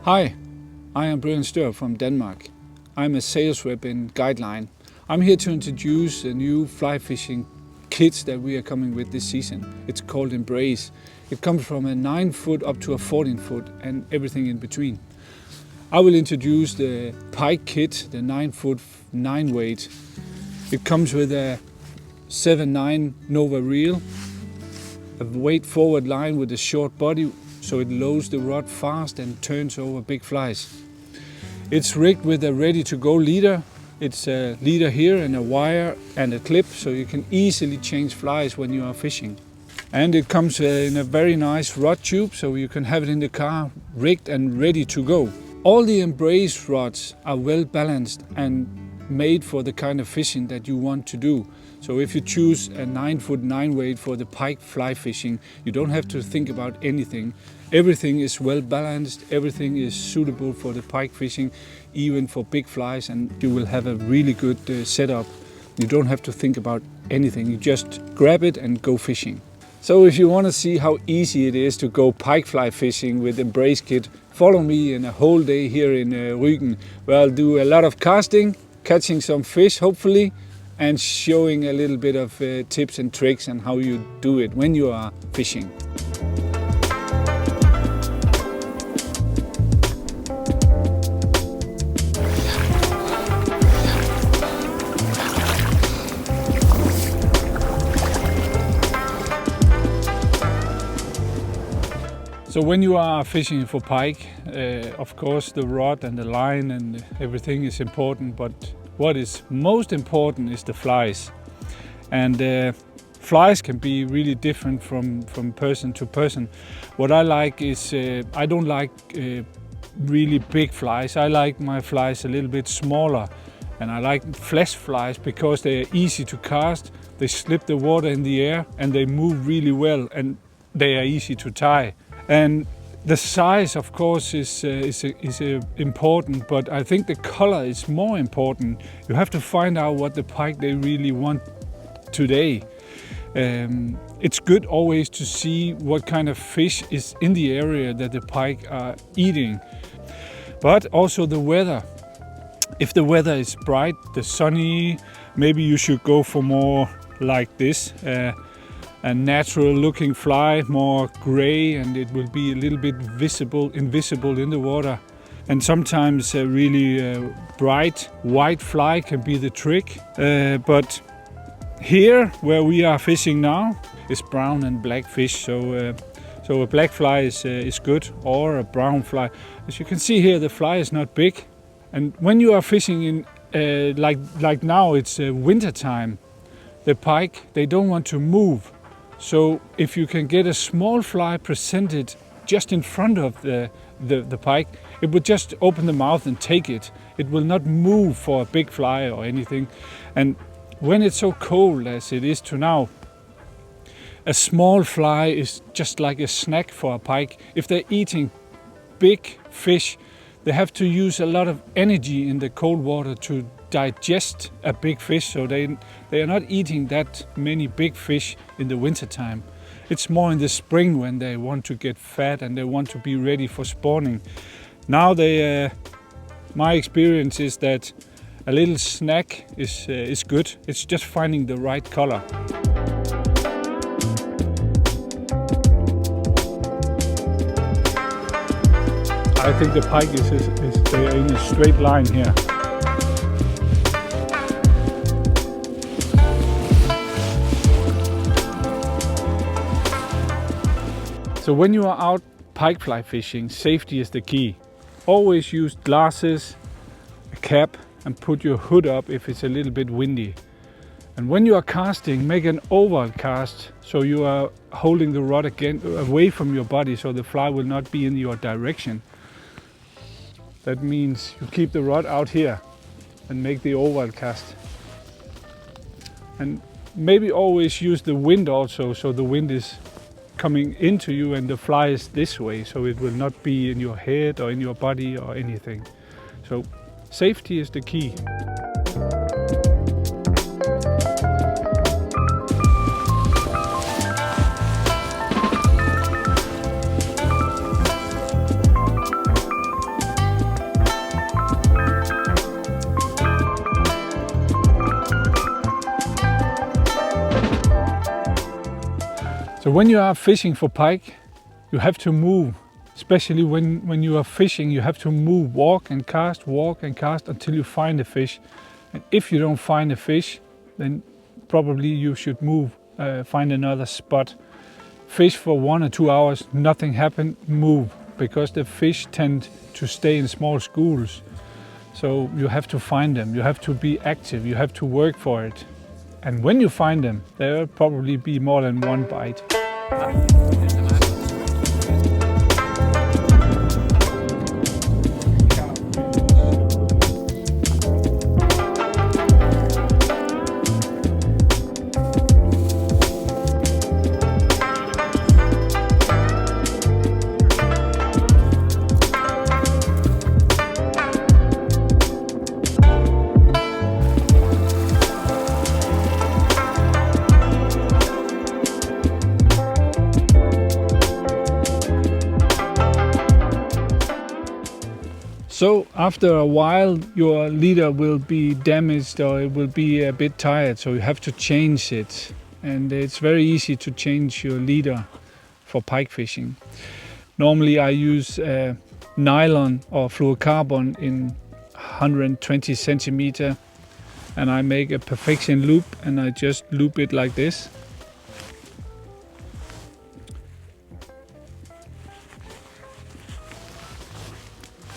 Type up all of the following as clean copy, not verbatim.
Hi, I am Brian Stør from Denmark. I'm a sales rep in Guideline. I'm here to introduce a new fly fishing kit that we are coming with this season. It's called Embrace. It comes from a 9-foot up to a 14-foot and everything in between. I will introduce the Pike kit, the 9-foot 9-weight. It comes with a 7/9 Nova reel, a weight forward line with a short body so it lowers the rod fast and turns over big flies. It's rigged with a ready-to-go leader. It's a leader here and a wire and a clip so you can easily change flies when you are fishing. And it comes in a very nice rod tube so you can have it in the car rigged and ready to go. All the Embrace rods are well balanced and made for the kind of fishing that you want to do. So if you choose a 9-foot 9-weight for the pike fly fishing, you don't have to think about anything. Everything is well balanced, everything is suitable for the pike fishing, even for big flies, and you will have a really good setup. You don't have to think about anything, you just grab it and go fishing. So if you want to see how easy it is to go pike fly fishing with Embrace kit, follow me in a whole day here in Rügen, where I'll do a lot of casting, catching some fish hopefully, and showing a little bit of tips and tricks on how you do it when you are fishing. So when you are fishing for pike, of course the rod and the line and everything is important, but what is most important is the flies. And flies can be really different from person to person. What I like is, I don't like really big flies. I like my flies a little bit smaller. And I like flash flies because they are easy to cast, they slip the water in the air and they move really well and they are easy to tie. And the size, of course, is important, but I think the color is more important. You have to find out what the pike they really want today. It's good always to see what kind of fish is in the area that the pike are eating. But also the weather. If the weather is bright, the sunny, maybe you should go for more like this. A natural looking fly, more gray, and it will be a little bit invisible in the water. And sometimes a really bright white fly can be the trick. But here where we are fishing now is brown and black fish, so a black fly is good, or a brown fly. As you can see here, the fly is not big. And when you are fishing in like now, it's winter time, the pike, they don't want to move. So if you can get a small fly presented just in front of the pike, it would just open the mouth and take it. It will not move for a big fly or anything. And when it's so cold as it is to now, a small fly is just like a snack for a pike. If they're eating big fish, they have to use a lot of energy in the cold water to digest a big fish, so they are not eating that many big fish in the winter time. It's more in the spring when they want to get fat and they want to be ready for spawning. Now my experience is that a little snack is good. It's just finding the right color. I think the pike they are in a straight line here. So when you are out pike fly fishing, safety is the key. Always use glasses, a cap, and put your hood up if it's a little bit windy. And when you are casting, make an oval cast so you are holding the rod again away from your body so the fly will not be in your direction. That means you keep the rod out here and make the oval cast. And maybe always use the wind also, so the wind is coming into you and the fly is this way, so it will not be in your head or in your body or anything. So safety is the key. So when you are fishing for pike, you have to move. Especially when you are fishing, you have to move, walk and cast until you find a fish. And if you don't find a fish, then probably you should move, find another spot. Fish for 1 or 2 hours, nothing happened, move. Because the fish tend to stay in small schools. So you have to find them, you have to be active, you have to work for it. And when you find them, there will probably be more than one bite. So after a while your leader will be damaged or it will be a bit tired, so you have to change it. And it's very easy to change your leader for pike fishing. Normally I use nylon or fluorocarbon in 120 centimeter, and I make a perfection loop and I just loop it like this.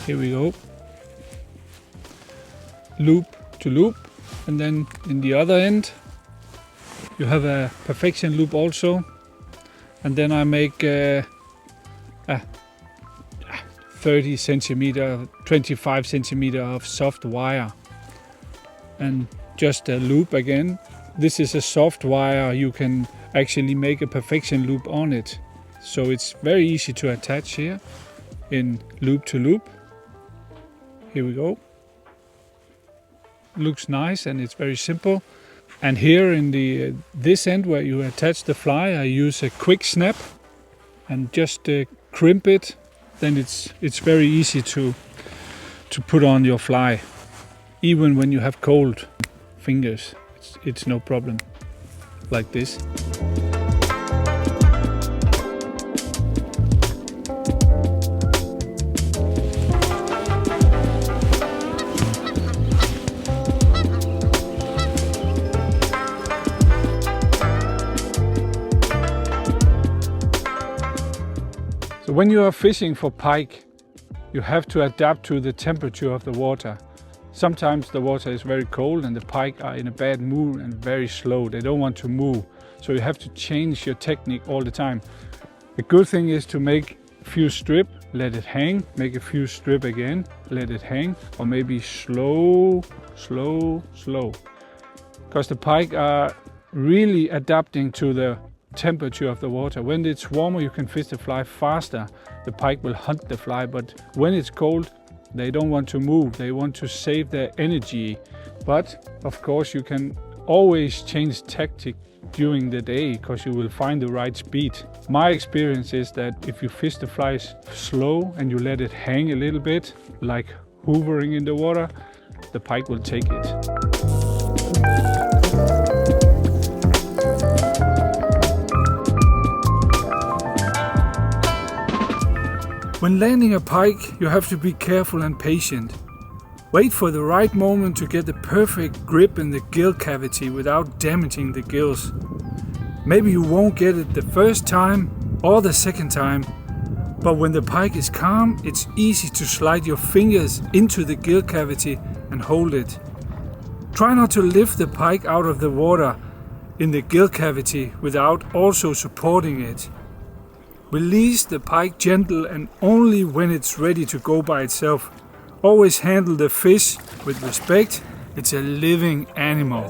Here we go. Loop to loop, and then in the other end you have a perfection loop also, and then I make 30 centimeter, 25 centimeter of soft wire and just a loop again. This is a soft wire, you can actually make a perfection loop on it, so it's very easy to attach here in loop to loop. Here we go. Looks nice and it's very simple. And here in the this end where you attach the fly, I use a quick snap and just crimp it. Then it's very easy to put on your fly. Even when you have cold fingers, it's no problem. Like this. So when you are fishing for pike, you have to adapt to the temperature of the water. Sometimes the water is very cold and the pike are in a bad mood and very slow. They don't want to move. So you have to change your technique all the time. The good thing is to make a few strip, let it hang, make a few strip again, let it hang, or maybe slow, slow, slow. Because the pike are really adapting to the temperature of the water. When it's warmer, you can fish the fly faster. The pike will hunt the fly, but when it's cold, they don't want to move. They want to save their energy. But of course, you can always change tactic during the day because you will find the right speed. My experience is that if you fish the flies slow and you let it hang a little bit, like hovering in the water, the pike will take it. When landing a pike, you have to be careful and patient. Wait for the right moment to get the perfect grip in the gill cavity without damaging the gills. Maybe you won't get it the first time or the second time, but when the pike is calm, it's easy to slide your fingers into the gill cavity and hold it. Try not to lift the pike out of the water in the gill cavity without also supporting it. Release the pike gentle and only when it's ready to go by itself. Always handle the fish with respect. It's a living animal.